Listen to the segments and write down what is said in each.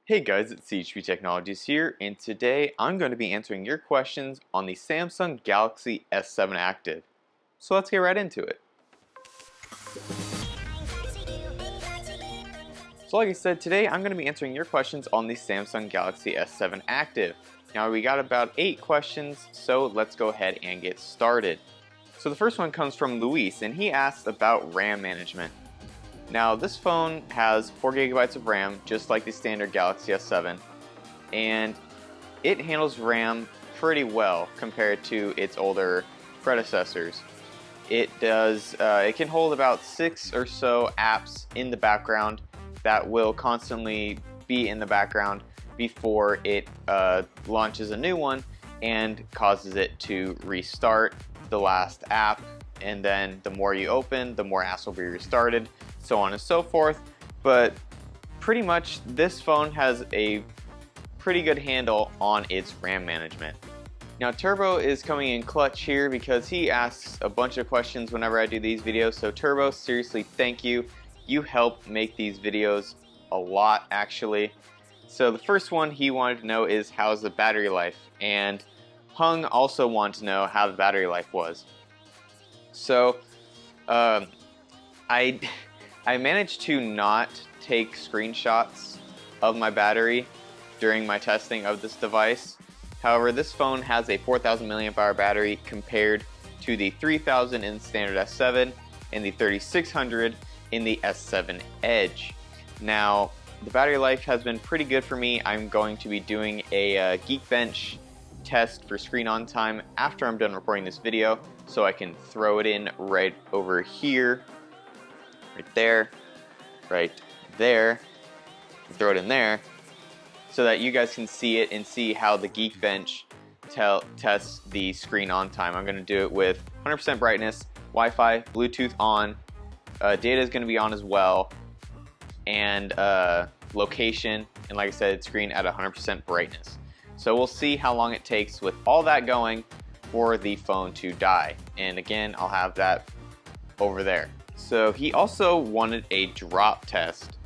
Hey guys, it's CHP Technologies here, and today I'm going to be answering your questions on the Samsung Galaxy S7 Active. So let's get right into it. So like I said, today I'm going to be answering your questions on the Samsung Galaxy S7 Active. Now we got about 8 questions, so let's go ahead and get started. So the first one comes from Luis, and he asks about RAM management. Now this phone has 4 gigabytes of RAM, just like the standard Galaxy S7, and it handles RAM pretty well compared to its older predecessors. It can hold about 6 or so apps in the background that will constantly be in the background before it launches a new one and causes it to restart the last app, and then the more you open, the more apps will be restarted, so on and so forth. But pretty much this phone has a pretty good handle on its RAM management. Now Turbo is coming in clutch here because he asks a bunch of questions whenever I do these videos. So Turbo, seriously, thank you. You help make these videos a lot, actually. So the first one he wanted to know is how's the battery life, and Hung also wanted to know how the battery life was. So I managed to not take screenshots of my battery during my testing of this device. However, this phone has a 4,000 milliamp hour battery compared to the 3,000 in the standard S7 and the 3,600 in the S7 Edge. Now, the battery life has been pretty good for me. I'm going to be doing a Geekbench test for screen on time after I'm done recording this video, so I can throw it in right over here, right there, throw it in there, so that you guys can see it and see how the Geekbench tests the screen on time. I'm going to do it with 100% brightness, Wi-Fi, Bluetooth on, data is going to be on as well, and location, and like I said, screen at 100% brightness. So we'll see how long it takes with all that going for the phone to die. And again, I'll have that over there. So he also wanted a drop test,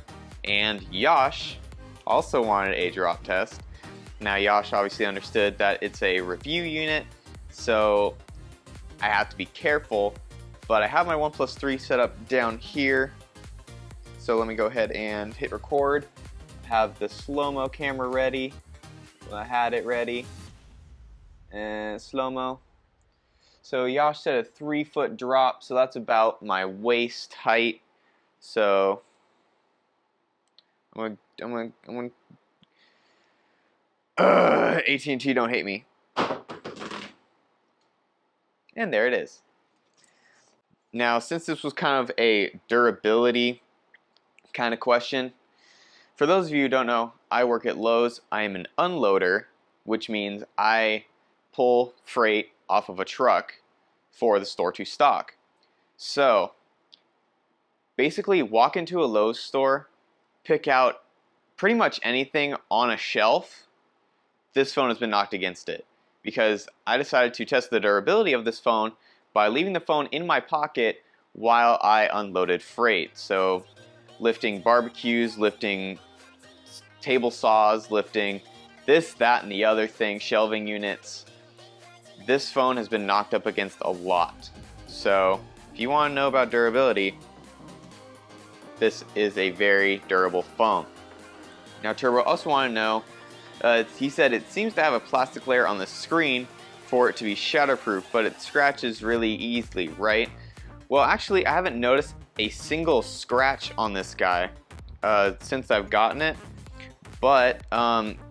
and Yash also wanted a drop test. Now Yash obviously understood that it's a review unit, so I have to be careful, but I have my OnePlus 3 set up down here. So let me go ahead and hit record. Have the slow-mo camera ready. I had it ready, and slow-mo. So Yash said a 3-foot drop, so that's about my waist height. So I'm gonna AT&T, don't hate me. And there it is. Now, since this was kind of a durability kind of question, for those of you who don't know, I work at Lowe's. I am an unloader, which means I pull freight off of a truck for the store to stock. So basically walk into a Lowe's store, pick out pretty much anything on a shelf, this phone has been knocked against it, because I decided to test the durability of this phone by leaving the phone in my pocket while I unloaded freight. So lifting barbecues, lifting table saws, lifting this, that, and the other thing, shelving units. This phone has been knocked up against a lot. So if you want to know about durability, this is a very durable phone. Now Turbo also wanted to know, he said it seems to have a plastic layer on the screen for it to be shatterproof, but it scratches really easily, right? Well, actually, I haven't noticed a single scratch on this guy since I've gotten it. But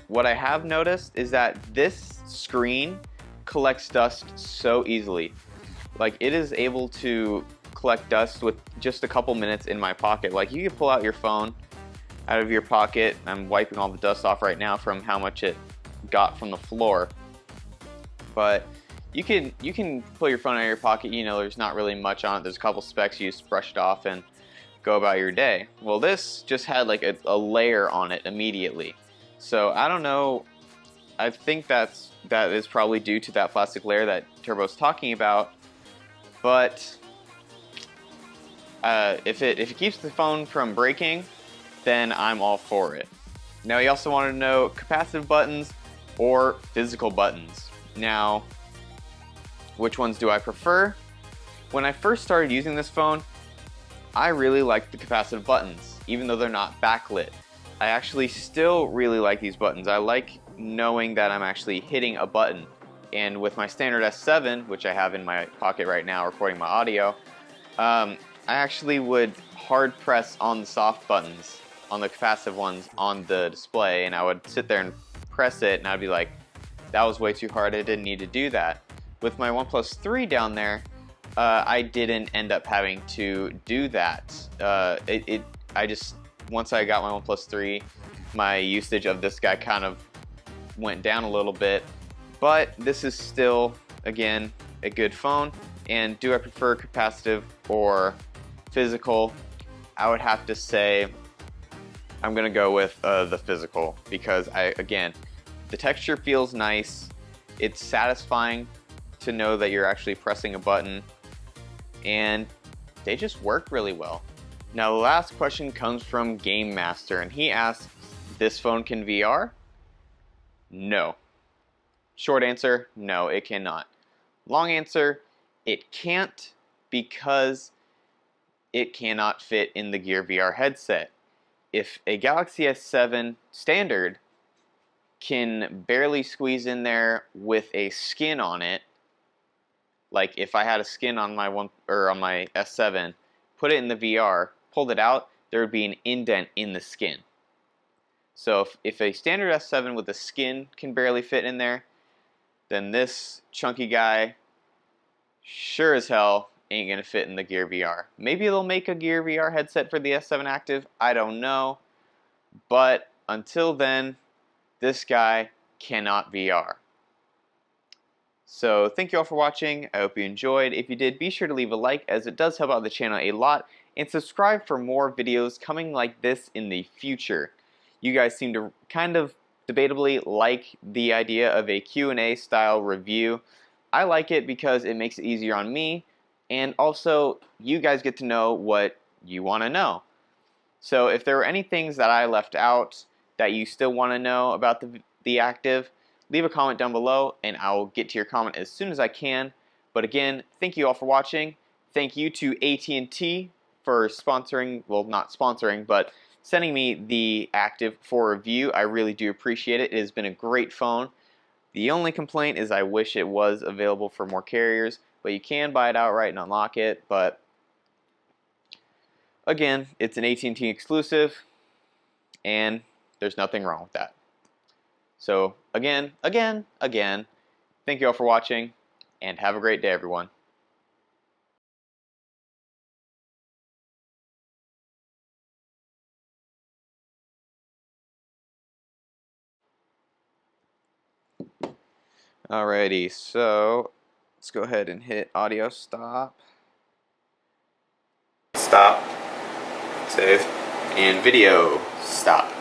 what I have noticed is that this screen collects dust so easily. Like, it is able to collect dust with just a couple minutes in my pocket. Like, you can pull out your phone out of your pocket. I'm wiping all the dust off right now from how much it got from the floor. But you can pull your phone out of your pocket. You know, there's not really much on it. There's a couple specks. You just brush it off and go about your day. Well, this just had like a layer on it immediately. So I don't know. I think that is probably due to that plastic layer that Turbo's talking about. But if it keeps the phone from breaking, then I'm all for it. Now he also wanted to know capacitive buttons or physical buttons. Now, which ones do I prefer? When I first started using this phone, I really liked the capacitive buttons, even though they're not backlit. I actually still really like these buttons. I like knowing that I'm actually hitting a button. And with my standard S7, which I have in my pocket right now recording my audio, I actually would hard press on the soft buttons, on the capacitive ones on the display, and I would sit there and press it, and I'd be like, that was way too hard, I didn't need to do that. With my OnePlus 3 down there, I didn't end up having to do that. I just, once I got my OnePlus 3, my usage of this guy kind of went down a little bit, but this is still, again, a good phone. And do I prefer capacitive or physical? I would have to say I'm gonna go with the physical, because again, the texture feels nice. It's satisfying to know that you're actually pressing a button, and they just work really well. Now the last question comes from Game Master, and he asks, this phone can VR? No. Short answer, no, it cannot. Long answer, it can't, because it cannot fit in the Gear VR headset. If a Galaxy S7 standard can barely squeeze in there with a skin on it, like if I had a skin on my on my S7, put it in the VR, pulled it out, there would be an indent in the skin. So if a standard S7 with a skin can barely fit in there, then this chunky guy sure as hell ain't gonna fit in the Gear VR. Maybe they'll make a Gear VR headset for the S7 Active, I don't know. But until then, this guy cannot VR. So thank you all for watching. I hope you enjoyed. If you did, be sure to leave a like, as it does help out the channel a lot, and subscribe for more videos coming like this in the future. You guys seem to kind of debatably like the idea of a Q&A style review. I like it because it makes it easier on me, and also you guys get to know what you want to know. So if there were any things that I left out that you still want to know about the Active, leave a comment down below and I will get to your comment as soon as I can. But again, thank you all for watching. Thank you to AT&T for sponsoring, well, not sponsoring, but sending me the Active for review. I really do appreciate it. It has been a great phone. The only complaint is I wish it was available for more carriers, but you can buy it outright and unlock it. But again, it's an AT&T exclusive, and there's nothing wrong with that. So again, thank you all for watching, and have a great day, everyone. Alrighty, so let's go ahead and hit audio stop. Stop. Save. And video stop.